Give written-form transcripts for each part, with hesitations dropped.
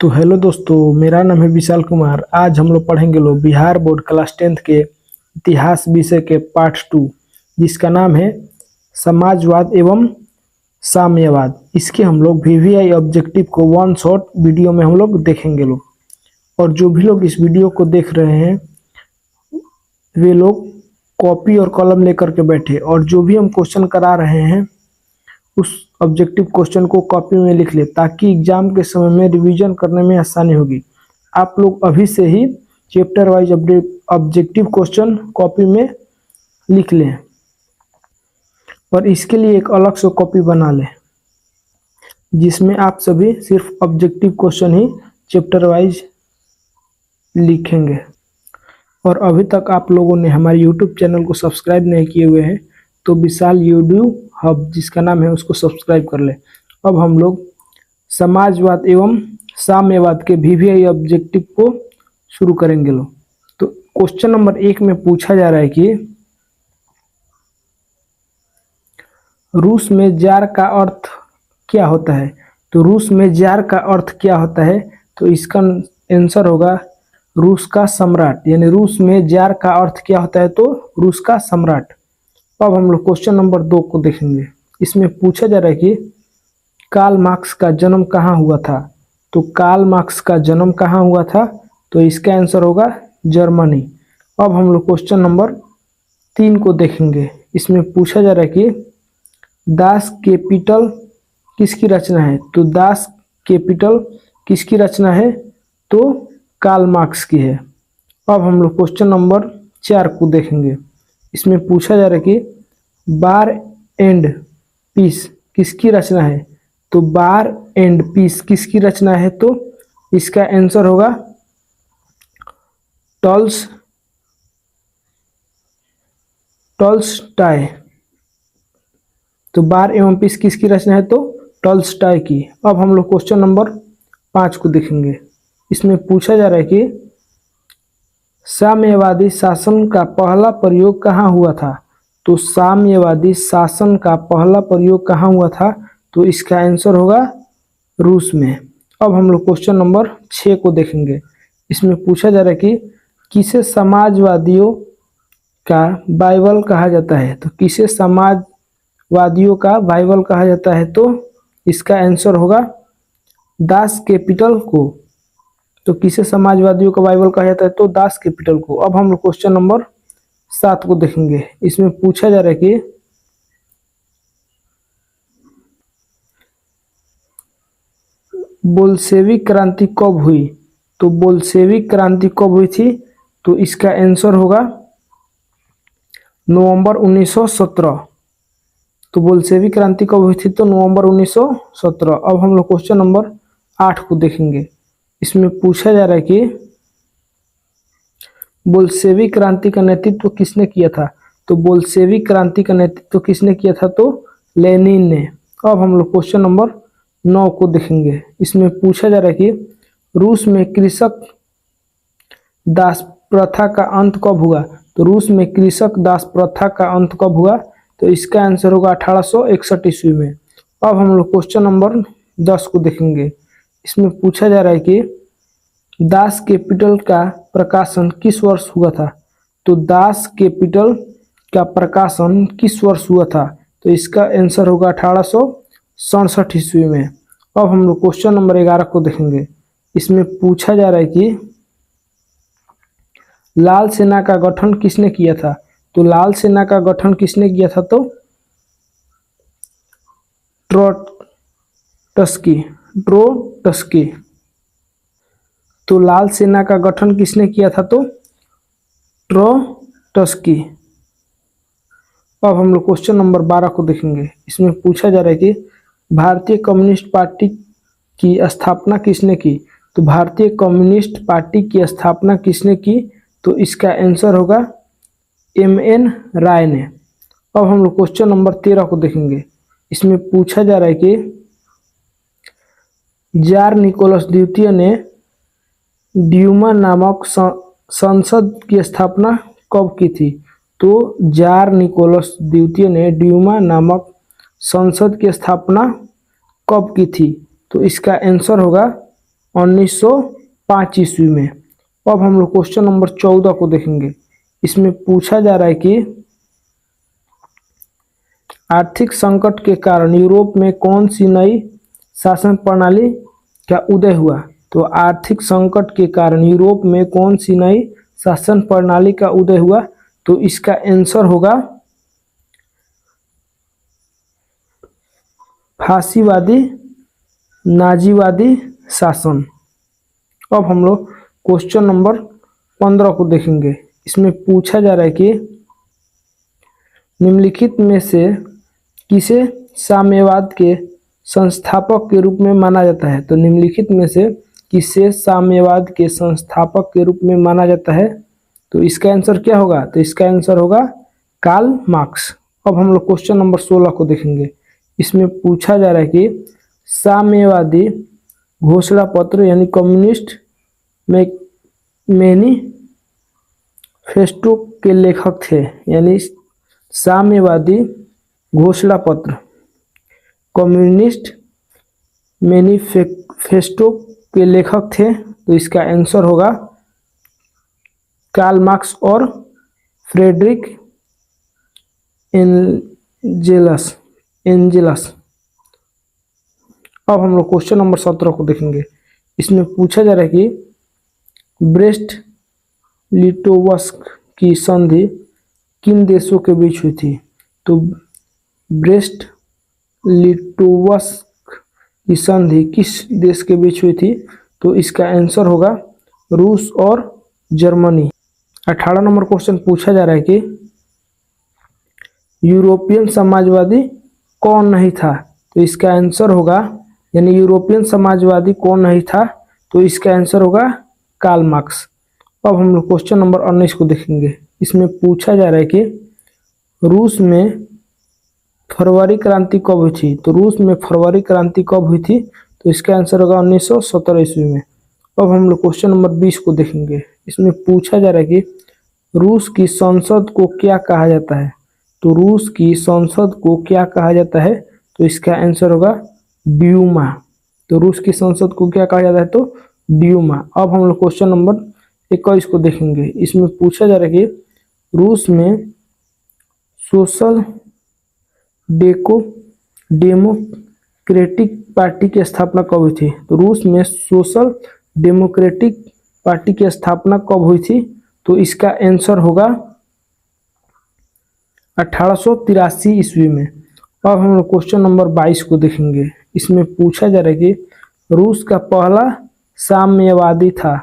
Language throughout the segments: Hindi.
तो हेलो दोस्तों, मेरा नाम है विशाल कुमार। आज हम लोग पढ़ेंगे बिहार बोर्ड क्लास 10th के इतिहास विषय के पार्ट 2, जिसका नाम है समाजवाद एवं साम्यवाद। इसके हम लोग वीवीआई ऑब्जेक्टिव को वन शॉट वीडियो में हम लोग देखेंगे और जो भी लोग इस वीडियो को देख रहे हैं वे लोग कॉपी और कलम लेकर के बैठे और जो भी हम क्वेश्चन करा रहे हैं उस ऑब्जेक्टिव क्वेश्चन को कॉपी में लिख ले, ताकि एग्जाम के समय में रिवीजन करने में आसानी होगी। आप लोग अभी से ही chapter wise objective question copy में लिख लें और इसके लिए एक अलग से कॉपी बना लें, जिसमें आप सभी सिर्फ ऑब्जेक्टिव क्वेश्चन ही चैप्टर वाइज लिखेंगे। और अभी तक आप लोगों ने हमारे यूट्यूब चैनल को सब्सक्राइब नहीं किए हुए हैं तो विशाल यूट्यूब हब जिसका नाम है उसको सब्सक्राइब कर ले। अब हम लोग समाजवाद एवं साम्यवाद के वीवीआई ऑब्जेक्टिव को शुरू करेंगे तो क्वेश्चन नंबर 1 में पूछा जा रहा है कि रूस में जार का अर्थ क्या होता है। तो रूस में जार का अर्थ क्या होता है, तो इसका आंसर होगा रूस का सम्राट। यानी रूस में जार का अर्थ क्या होता है, तो रूस का सम्राट। अब हम लोग क्वेश्चन नंबर 2 को देखेंगे। इसमें पूछा जा रहा है कि कार्ल मार्क्स का जन्म कहाँ हुआ था। तो कार्ल मार्क्स का जन्म कहाँ हुआ था, तो इसका आंसर होगा जर्मनी। अब हम लोग क्वेश्चन नंबर 3 को देखेंगे। इसमें पूछा जा रहा है कि दास कैपिटल किसकी रचना है। तो दास कैपिटल किसकी रचना है, तो कार्ल मार्क्स की है। अब हम लोग क्वेश्चन नंबर 4 को देखेंगे। इसमें पूछा जा रहा है कि बार एंड पीस किसकी रचना है। तो बार एंड पीस किसकी रचना है, तो इसका आंसर होगा टॉल्स्टॉय। तो बार एवं पीस किसकी रचना है, तो टॉल्स्टॉय की। अब हम लोग क्वेश्चन नंबर 5 को देखेंगे। इसमें पूछा जा रहा है कि साम्यवादी शासन का पहला प्रयोग कहाँ हुआ था। तो साम्यवादी शासन का पहला प्रयोग कहाँ हुआ था, तो इसका आंसर होगा रूस में। अब हम लोग क्वेश्चन नंबर 6 को देखेंगे। इसमें पूछा जा रहा है कि किसे समाजवादियों का बाइबल कहा जाता है। तो किसे समाजवादियों का बाइबल कहा जाता है, तो इसका आंसर होगा दास कैपिटल को। तो किसे समाजवादियों का बाइबल कहा जाता है, तो दास कैपिटल को। अब हम लोग क्वेश्चन नंबर 7 को देखेंगे। इसमें पूछा जा रहा है कि बोल्शेविक क्रांति कब हुई। तो बोल्शेविक क्रांति कब हुई थी, तो इसका आंसर होगा नवंबर 1917। तो बोल्शेविक क्रांति कब हुई थी, तो नवंबर 1917। अब हम लोग क्वेश्चन नंबर 8 को देखेंगे। इसमें पूछा जा रहा है कि बोल्शेविक क्रांति का नेतृत्व किसने किया था। तो बोल्शेविक क्रांति का नेतृत्व किसने किया था, तो लेनिन ने। अब हम लोग क्वेश्चन नंबर 9 को देखेंगे। इसमें पूछा जा रहा है कि रूस में कृषक दास प्रथा का अंत कब हुआ। तो रूस में कृषक दास प्रथा का अंत कब हुआ, तो इसका आंसर होगा 1861 ईस्वी में। अब हम लोग क्वेश्चन नंबर 10 को देखेंगे। इसमें पूछा जा रहा है कि दास कैपिटल का प्रकाशन किस वर्ष हुआ था। तो दास कैपिटल का प्रकाशन किस वर्ष हुआ था, तो इसका आंसर होगा 1867 ईस्वी में। अब हम लोग क्वेश्चन नंबर 11 को देखेंगे। इसमें पूछा जा रहा है कि लाल सेना का गठन किसने किया था। तो लाल सेना का गठन किसने किया था, तो ट्रोट्स्की। तो लाल सेना का गठन किसने किया था, तो ट्रोट्स्की। अब हम लोग क्वेश्चन नंबर 12 को देखेंगे। इसमें पूछा जा रहा है कि भारतीय कम्युनिस्ट पार्टी की स्थापना किसने की। तो भारतीय कम्युनिस्ट पार्टी की स्थापना किसने की, तो इसका आंसर होगा MN राय ने। अब हम लोग क्वेश्चन नंबर 13 को देखेंगे। इसमें पूछा जा रहा है कि जार निकोलस द्वितीय ने ड्यूमा नामक संसद की स्थापना कब की थी। तो जार निकोलस द्वितीय ने ड्यूमा नामक संसद की स्थापना कब की थी, तो इसका आंसर होगा 1905 ईस्वी में। अब हम लोग क्वेश्चन नंबर 14 को देखेंगे। इसमें पूछा जा रहा है कि आर्थिक संकट के कारण यूरोप में कौन सी नई शासन प्रणाली का उदय हुआ। तो आर्थिक संकट के कारण यूरोप में कौन सी नई शासन प्रणाली का उदय हुआ। तो इसका आंसर होगा फांसीवादी नाजीवादी शासन। अब हम लोग क्वेश्चन नंबर 15 को देखेंगे। इसमें पूछा जा रहा है कि निम्नलिखित में से किसे साम्यवाद के संस्थापक के रूप में माना जाता है। तो निम्नलिखित में से किसे साम्यवाद के संस्थापक के रूप में माना जाता है। तो इसका आंसर क्या होगा। तो इसका आंसर होगा कार्ल मार्क्स। अब हम लोग क्वेश्चन नंबर 16 को देखेंगे। इसमें पूछा जा रहा है कि साम्यवादी घोषणा पत्र यानी कम्युनिस्ट मैनिफेस्टो के लेखक थे। यानी साम्यवादी घोषणा पत्र कम्युनिस्ट मैनिफेस्टो के लेखक थे। तो इसका आंसर होगा कार्ल मार्क्स और फ्रेडरिक एंजेलस। अब हम लोग क्वेश्चन नंबर 17 को देखेंगे। इसमें पूछा जा रहा है कि ब्रेस्ट लिटोवस्क की संधि किन देशों के बीच हुई थी। तो ब्रेस्ट लिटोवस्क की संधि किस देश के बीच हुई थी। तो इसका आंसर होगा रूस और जर्मनी। 18 नंबर क्वेश्चन पूछा जा रहा है कि यूरोपियन समाजवादी कौन नहीं था। तो इसका आंसर होगा यानी यूरोपियन समाजवादी कौन नहीं था। तो इसका आंसर होगा कार्ल मार्क्स। अब हम लोग क्वेश्चन नंबर 19 को देखेंगे। इसमें पूछा जा रहा है कि रूस में फरवरी क्रांति कब हुई थी। तो रूस में फरवरी क्रांति कब हुई थी। तो इसका आंसर होगा 1917 ईस्वी में। अब हम लोग क्वेश्चन नंबर 20 को देखेंगे। इसमें पूछा जा रहा है कि रूस की संसद को क्या कहा जाता है। तो रूस की संसद को क्या कहा जाता है। तो इसका आंसर होगा ड्यूमा। तो रूस की संसद को क्या कहा जाता है। तो ड्यूमा। अब हम लोग क्वेश्चन नंबर 21 को देखेंगे। इसमें पूछा जा रहा है कि रूस में सोशल डेमोक्रेटिक पार्टी की स्थापना कब हुई थी। तो रूस में सोशल डेमोक्रेटिक पार्टी की स्थापना कब हुई थी। तो इसका आंसर होगा 1883 ईस्वी में। अब हम लोग क्वेश्चन नंबर 22 को देखेंगे। इसमें पूछा जा रहा है कि रूस का पहला साम्यवादी था।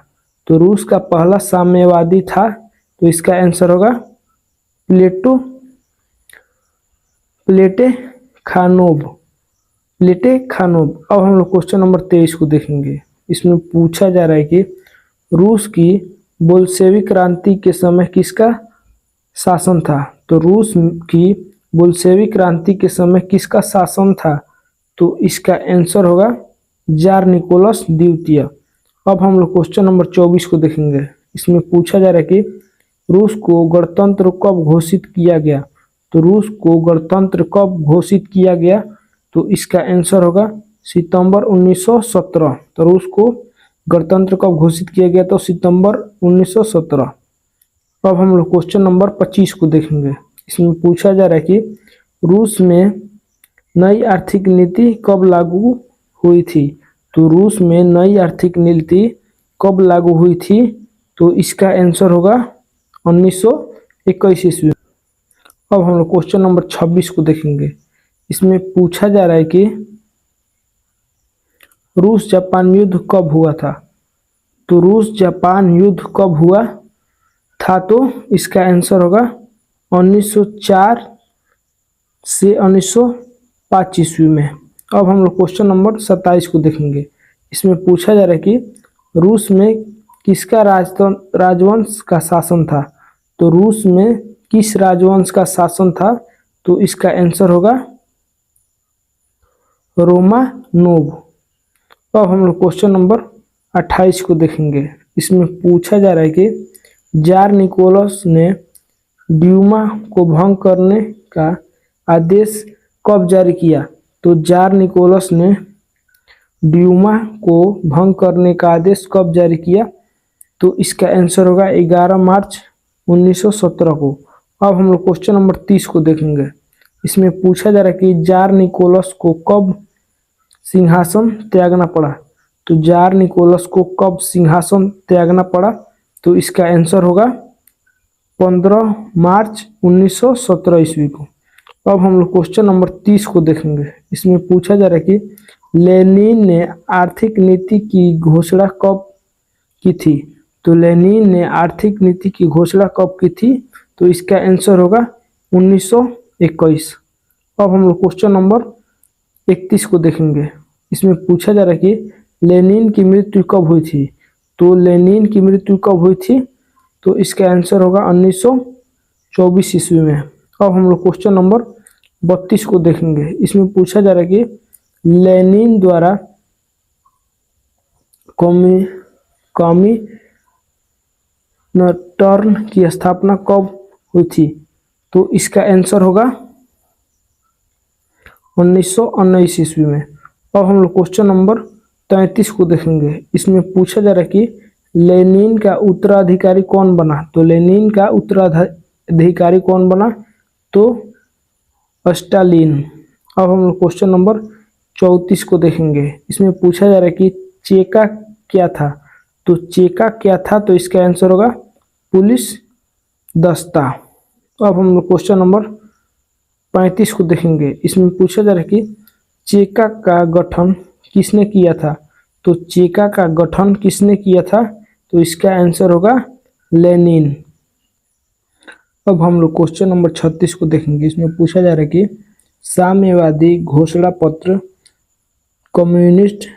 तो रूस का पहला साम्यवादी था। तो इसका आंसर होगा प्लेटेखानोव। अब हम लोग क्वेश्चन नंबर 23 को देखेंगे। इसमें पूछा जा रहा है कि रूस की बोल्शेविक क्रांति के समय किसका शासन था। तो रूस की बोल्शेविक क्रांति के समय किसका शासन था। तो इसका आंसर होगा जार निकोलस द्वितीय। अब हम लोग क्वेश्चन नंबर 24 को देखेंगे। इसमें पूछा जा रहा है कि रूस को गणतंत्र कब घोषित किया गया। तो रूस को गणतंत्र कब घोषित किया गया। तो इसका आंसर होगा सितंबर 1917। तो रूस को गणतंत्र कब घोषित किया गया। तो सितंबर 1917। अब हम लोग क्वेश्चन नंबर 25 को देखेंगे। इसमें पूछा जा रहा है कि रूस में नई आर्थिक नीति कब लागू हुई थी। तो रूस में नई आर्थिक नीति कब लागू हुई थी। तो इसका आंसर होगा 1921 ईस्वी। अब हम लोग क्वेश्चन नंबर 26 को देखेंगे। इसमें पूछा जा रहा है कि रूस जापान युद्ध कब हुआ था। तो रूस जापान युद्ध कब हुआ था। तो इसका आंसर होगा 1904 से 1905 ईस्वी में। अब हम लोग क्वेश्चन नंबर 27 को देखेंगे। इसमें पूछा जा रहा है कि रूस में किसका राजवंश का शासन था। तो रूस में किस राजवंश का शासन था। तो इसका आंसर होगा रोमानोव। अब हम लोग क्वेश्चन नंबर 28 को देखेंगे। इसमें पूछा जा रहा है कि जार निकोलस ने ड्यूमा को भंग करने का आदेश कब जारी किया। तो जार निकोलस ने ड्यूमा को भंग करने का आदेश कब जारी किया? तो इसका आंसर होगा 11 मार्च 1917 को। अब हम लोग क्वेश्चन नंबर 30 को देखेंगे। इसमें पूछा जा रहा है कि जार निकोलस को कब सिंहासन त्यागना पड़ा? तो जार निकोलस को कब सिंहासन त्यागना पड़ा? तो इसका आंसर होगा 15 मार्च 1917 ईस्वी को। अब हम लोग क्वेश्चन नंबर 30 को देखेंगे। इसमें पूछा जा रहा है कि लेनिन ने आर्थिक नीति की घोषणा कब की थी? तो लेनिन ने आर्थिक नीति की घोषणा कब की थी? तो इसका आंसर होगा 1921। अब हम लोग क्वेश्चन नंबर 31 को देखेंगे। इसमें पूछा जा रहा है कि लेनिन की मृत्यु कब हुई थी? तो लेनिन की मृत्यु कब हुई थी? तो इसका आंसर होगा 1924 ईस्वी में। अब हम लोग क्वेश्चन नंबर 32 को देखेंगे। इसमें पूछा जा रहा है कि लेनिन द्वारा कॉमिनटर्न की स्थापना कब हुई थी? तो इसका आंसर होगा 1919 ईस्वी में। अब हम लोग क्वेश्चन नंबर 33 को देखेंगे। इसमें पूछा जा रहा है कि लेनिन का उत्तराधिकारी कौन बना? तो लेनिन का उत्तराधिकारी कौन बना? तो स्टालिन। अब हम लोग क्वेश्चन नंबर 34 को देखेंगे। इसमें पूछा जा रहा है कि चेका क्या था? तो चेका क्या था? तो इसका आंसर होगा पुलिस दस्ता। अब हम लोग क्वेश्चन नंबर 35 को देखेंगे। इसमें पूछा जा रहा है कि चेका का गठन किसने किया था? तो चेका का गठन किसने किया था? तो इसका आंसर होगा लेनिन। अब हम लोग क्वेश्चन नंबर 36 को देखेंगे। इसमें पूछा जा रहा है कि साम्यवादी घोषणा पत्र कम्युनिस्ट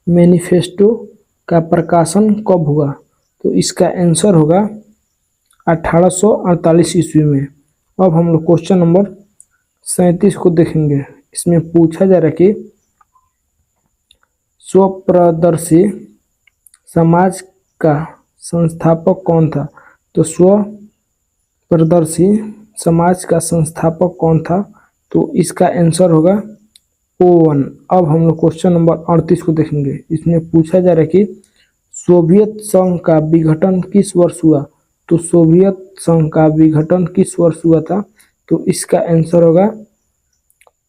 मैनिफेस्टो का प्रकाशन कब हुआ? तो इसका आंसर होगा 1848 ईस्वी में। अब हम लोग क्वेश्चन नंबर 37 को देखेंगे। इसमें पूछा जा रहा है कि स्वप्रदर्शी समाज का संस्थापक कौन था? तो स्वप्रदर्शी समाज का संस्थापक कौन था? तो इसका आंसर होगा ओवन। अब हम लोग क्वेश्चन नंबर 38 को देखेंगे। इसमें पूछा जा रहा है कि सोवियत संघ का विघटन किस वर्ष हुआ? तो सोवियत संघ का विघटन किस वर्ष हुआ था? तो इसका आंसर होगा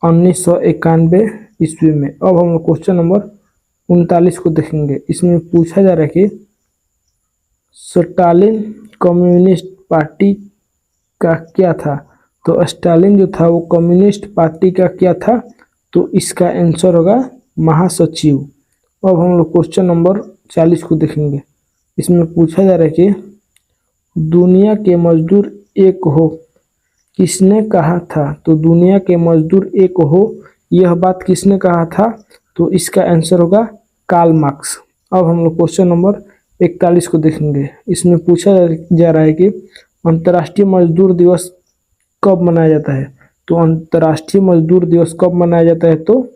1991 ईस्वी में। अब हम लोग क्वेश्चन नंबर 39 को देखेंगे। इसमें पूछा जा रहा है कि स्टालिन कम्युनिस्ट पार्टी का क्या था? तो स्टालिन जो था वो कम्युनिस्ट पार्टी का क्या था? तो इसका आंसर होगा महासचिव। अब हम लोग क्वेश्चन नंबर 40 को देखेंगे। इसमें पूछा जा रहा है कि दुनिया के मजदूर एक हो किसने कहा था? तो दुनिया के मजदूर एक हो यह बात किसने कहा था? तो इसका आंसर होगा कार्ल मार्क्स। अब हम लोग क्वेश्चन नंबर 41 को देखेंगे। इसमें पूछा जा रहा है कि अंतर्राष्ट्रीय मजदूर दिवस कब मनाया जाता है? तो अंतर्राष्ट्रीय मजदूर दिवस कब मनाया जाता है? तो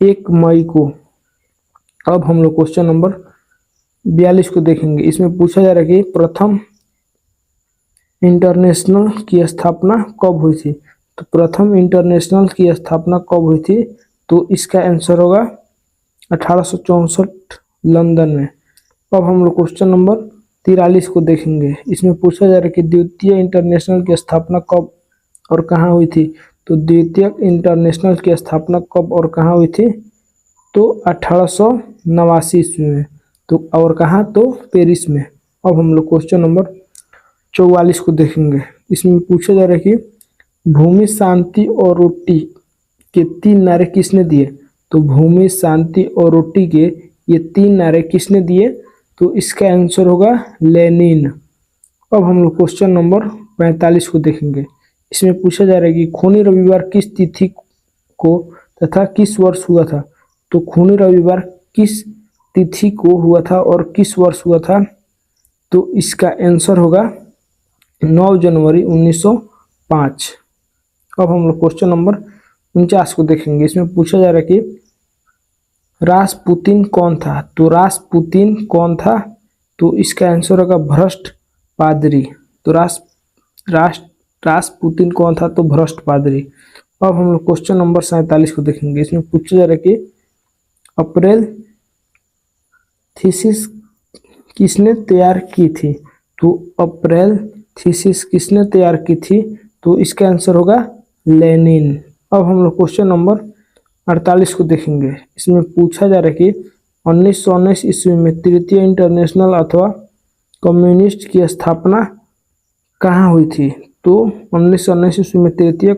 1 मई को। अब हम लोग क्वेश्चन नंबर 42 को देखेंगे। इसमें पूछा जा रहा है कि प्रथम इंटरनेशनल की स्थापना कब हुई थी? तो प्रथम इंटरनेशनल की स्थापना कब हुई थी? तो इसका आंसर होगा 1864 लंदन में। अब हम लोग क्वेश्चन नंबर 43 को देखेंगे। इसमें पूछा जा रहा है कि द्वितीय इंटरनेशनल की स्थापना कब और कहाँ हुई थी? तो द्वितीय इंटरनेशनल की स्थापना कब और कहाँ हुई थी? तो 1889 ईस्वी में। तो और कहाँ? तो पेरिस में। अब हम लोग क्वेश्चन नंबर 44 को देखेंगे। इसमें पूछा जा रहा है कि भूमि, शांति और रोटी के 3 नारे किसने दिए? तो भूमि, शांति और रोटी के ये 3 नारे किसने दिए? तो इसका आंसर होगा लेनिन। अब हम लोग क्वेश्चन नंबर 45 को देखेंगे। इसमें पूछा जा रहा है कि खूनी रविवार किस तिथि को तथा किस वर्ष हुआ था? तो खूनी रविवार किस तिथि को हुआ था और किस वर्ष हुआ था? तो इसका आंसर होगा 9 जनवरी 1905। अब हम लोग क्वेश्चन नंबर 49 को देखेंगे। इसमें पूछा जा रहा है कि रासपुतिन कौन था? तो रासपुतिन कौन था? तो इसका आंसर होगा भ्रष्ट पादरी। तो रासपुतिन कौन था? तो भ्रष्ट पादरी। अब हम लोग क्वेश्चन नंबर 47 को देखेंगे। इसमें पूछा जा रहा है कि अप्रैल थीसिस किसने तैयार की थी? तो अप्रैल थीसिस किसने तैयार की थी? तो इसका आंसर होगा लेनिन। अब हम लोग क्वेश्चन नंबर 48 को देखेंगे। इसमें पूछा जा रहा है कि 1919 ईस्वी में तृतीय इंटरनेशनल अथवा कम्युनिस्ट की स्थापना कहाँ हुई थी? तो 1919 ईस्वी में तृतीय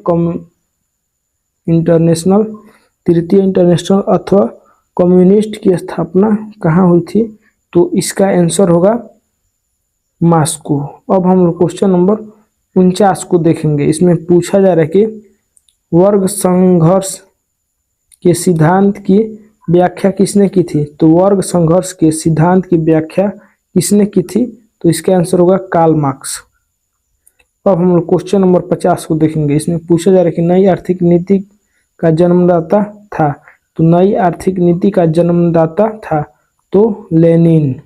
इंटरनेशनल अथवा कम्युनिस्ट की स्थापना कहाँ हुई थी? तो इसका आंसर होगा मॉस्को। अब हम लोग क्वेश्चन नंबर 49 को देखेंगे। इसमें पूछा जा रहा है कि वर्ग संघर्ष के सिद्धांत की व्याख्या किसने की थी? तो वर्ग संघर्ष के सिद्धांत की व्याख्या किसने की थी? तो इसका आंसर होगा कार्ल मार्क्स। अब हम लोग क्वेश्चन नंबर 50 को देखेंगे। इसमें पूछा जा रहा है कि नई आर्थिक नीति का जन्मदाता था? तो नई आर्थिक नीति का जन्मदाता था तो लेनिन।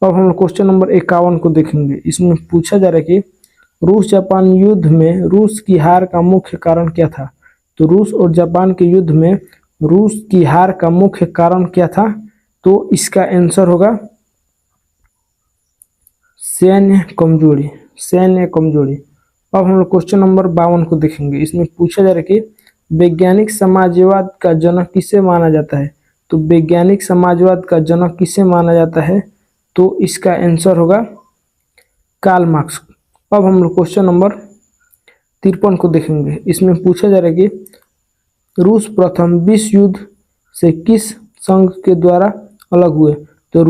अब हम लोग क्वेश्चन नंबर 51 को देखेंगे। इसमें पूछा जा रहा है कि रूस जापान युद्ध में रूस की हार का मुख्य कारण क्या था? तो रूस और जापान के युद्ध में रूस की हार का मुख्य कारण क्या था? तो इसका आंसर होगा सैन्य कमजोरी। सैन्य कमजोरी। अब हम लोग क्वेश्चन नंबर 52 को देखेंगे। इसमें पूछा जा रहा है कि वैज्ञानिक समाजवाद का जनक किसे माना जाता है? तो वैज्ञानिक समाजवाद का जनक किसे माना जाता है? तो इसका आंसर होगा कार्ल मार्क्स। अब हम लोग क्वेश्चन नंबर 53 को देखेंगे। इसमें पूछा जा रहा है कि रूस प्रथम विश्व युद्ध से किस संघ के द्वारा अलग हुए? तो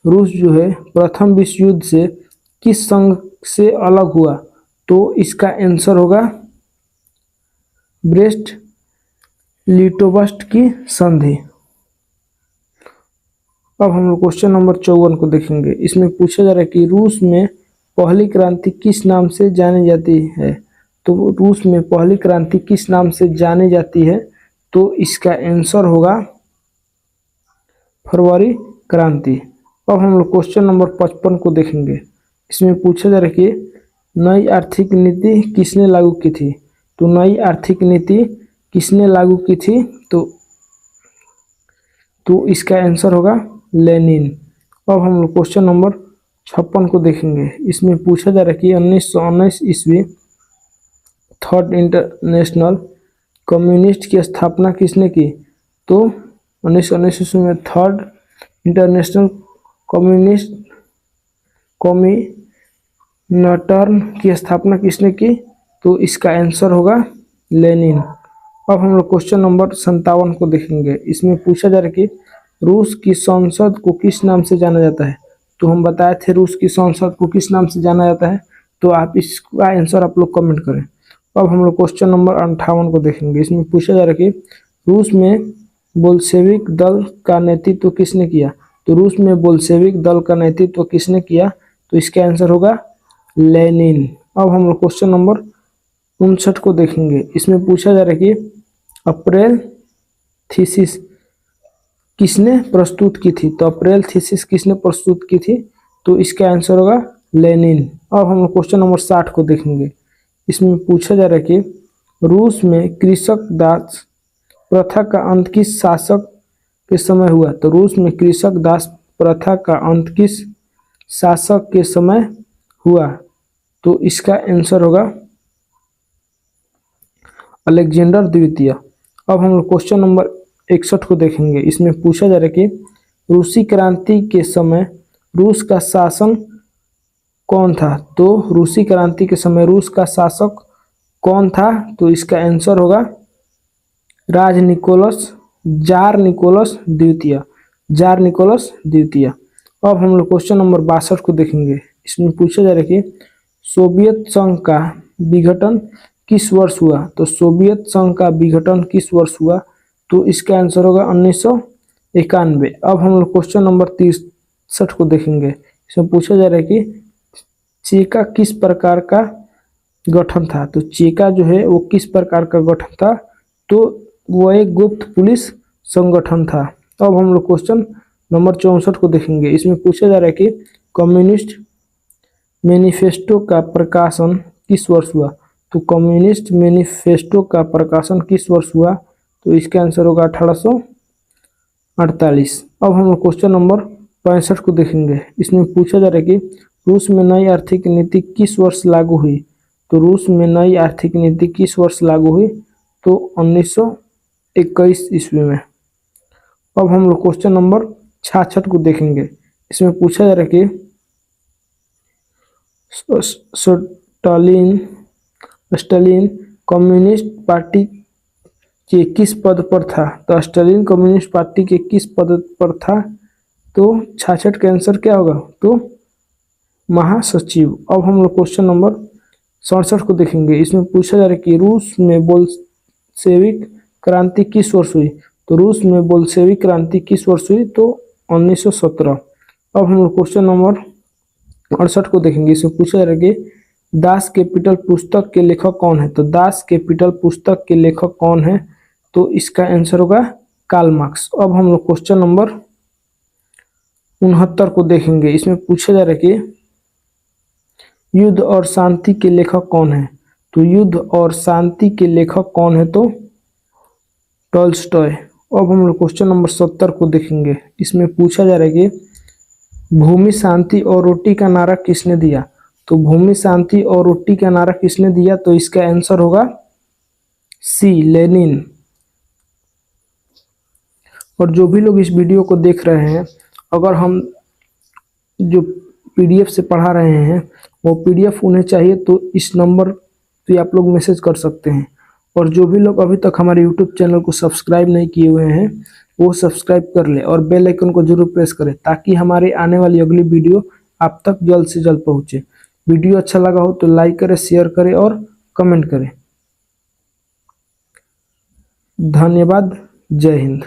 रूस जो है प्रथम विश्व युद्ध से किस संघ से अलग हुआ? तो इसका आंसर होगा ब्रेस्ट लिटोवस्ट की संधि। अब हम लोग क्वेश्चन नंबर 54 को देखेंगे। इसमें पूछा जा रहा है कि रूस में पहली क्रांति किस नाम से जानी जाती है? तो रूस में पहली क्रांति किस नाम से जानी जाती है? तो इसका आंसर होगा फरवरी क्रांति। अब हम लोग क्वेश्चन नंबर 55 को देखेंगे। इसमें पूछा जा रहा है कि नई आर्थिक नीति किसने लागू की थी? तो नई आर्थिक नीति किसने लागू की थी? तो इसका आंसर होगा लेनिन। अब हम लोग क्वेश्चन नंबर 56 को देखेंगे। इसमें पूछा जा रहा है कि 1919 ईस्वी थर्ड इंटरनेशनल कम्युनिस्ट की स्थापना किसने की? तो 1919 ईस्वी में थर्ड इंटरनेशनल कम्युनिटर्न की स्थापना किसने की? तो इसका आंसर होगा लेनिन। अब हम लोग क्वेश्चन नंबर 57 को देखेंगे। इसमें पूछा जा रहा है कि रूस की संसद को किस नाम से जाना जाता है? तो हम बताए थे रूस की संसद को किस नाम से जाना जाता है। तो आप इसका आंसर आप लोग कमेंट करें। अब हम लोग क्वेश्चन नंबर 58 को देखेंगे। इसमें पूछा जा रहा है कि रूस में बोल्शेविक दल का नेतृत्व किसने किया? तो रूस में बोल्शेविक दल का नेतृत्व किसने किया? तो इसका आंसर होगा लेनिन। अब हम लोग क्वेश्चन नंबर 59 को देखेंगे। इसमें पूछा जा रहा है कि अप्रैल थीसिस किसने प्रस्तुत की थी? तो अप्रैल थीसिस किसने प्रस्तुत की थी? तो इसका आंसर होगा लेनिन। अब हम लोग क्वेश्चन नंबर 60 को देखेंगे। इसमें पूछा जा रहा है कि रूस में कृषक दास प्रथा का अंत किस शासक के समय हुआ? तो रूस में कृषक दास प्रथा का अंत किस शासक के समय हुआ? तो इसका आंसर होगा अलेक्जेंडर द्वितीय। अब हम लोग क्वेश्चन नंबर 61 को देखेंगे। इसमें पूछा जा रहा है कि रूसी क्रांति के समय रूस का शासन कौन था? तो रूसी क्रांति के समय रूस का शासक कौन था? तो इसका आंसर होगा जार निकोलस द्वितीय। जार निकोलस द्वितीय। अब हम लोग क्वेश्चन नंबर 62 को देखेंगे। इसमें पूछा जा रहा है कि सोवियत संघ का विघटन किस वर्ष हुआ? तो सोवियत संघ का विघटन किस वर्ष हुआ? तो इसका आंसर होगा 1991। अब हम लोग क्वेश्चन नंबर 63 को देखेंगे। इसमें पूछा जा रहा है कि चेका किस प्रकार का गठन था? तो चेका जो है वो किस प्रकार का गठन था? तो वो एक गुप्त पुलिस संगठन था। अब हम लोग क्वेश्चन नंबर 64 को देखेंगे। इसमें पूछा जा रहा है कि कम्युनिस्ट मैनिफेस्टो का प्रकाशन किस वर्ष हुआ? तो कम्युनिस्ट मैनिफेस्टो का प्रकाशन किस वर्ष हुआ? तो इसका आंसर होगा 48। अब हम लोग क्वेश्चन नंबर 65 को देखेंगे। इसमें पूछा जा रहा है कि रूस में नई आर्थिक नीति किस वर्ष लागू हुई। तो रूस में नई आर्थिक नीति किस वर्ष लागू हुई, तो 1921 ईस्वी में। अब हम लोग क्वेश्चन नंबर 66 को देखेंगे। इसमें पूछा जा रहा है कि स्टालिन कम्युनिस्ट पार्टी के किस पद पर था। तो स्टालिन कम्युनिस्ट पार्टी के किस पद पर था, तो 66 का आंसर क्या होगा, तो महासचिव। अब हम लोग क्वेश्चन नंबर 67 को देखेंगे। इसमें पूछा जा रहा है कि रूस में बोल्शेविक क्रांति किस वर्ष हुई। तो रूस में बोल्शेविक क्रांति किस वर्ष हुई, तो 1917। अब हम लोग क्वेश्चन नंबर 68 को देखेंगे। इसमें पूछा जा रहा है कि दास कैपिटल पुस्तक के लेखक कौन है। तो दास कैपिटल पुस्तक के लेखक कौन है, तो इसका आंसर होगा कार्ल मार्क्स। अब हम लोग क्वेश्चन नंबर 69 को देखेंगे। इसमें पूछा जा रहा है कि युद्ध और शांति के लेखक कौन है। तो युद्ध और शांति के लेखक कौन है, तो टॉल्स्टॉय। अब हम लोग क्वेश्चन नंबर 70 को देखेंगे। इसमें पूछा जा रहा है कि भूमि शांति और रोटी का नारा किसने दिया। तो भूमि शांति और रोटी का नारा किसने दिया, तो इसका आंसर होगा सी, लेनिन। और जो भी लोग इस वीडियो को देख रहे हैं, अगर हम जो पीडीएफ से पढ़ा रहे हैं वो पीडीएफ उन्हें चाहिए तो इस नंबर पे आप लोग मैसेज कर सकते हैं। और जो भी लोग अभी तक हमारे यूट्यूब चैनल को सब्सक्राइब नहीं किए हुए हैं वो सब्सक्राइब कर ले और बेल आइकन को जरूर प्रेस करें ताकि हमारे आने वाली अगली वीडियो आप तक जल्द से जल्द पहुंचे। वीडियो अच्छा लगा हो तो लाइक करें, शेयर करें और कमेंट करें। धन्यवाद। जय हिंद।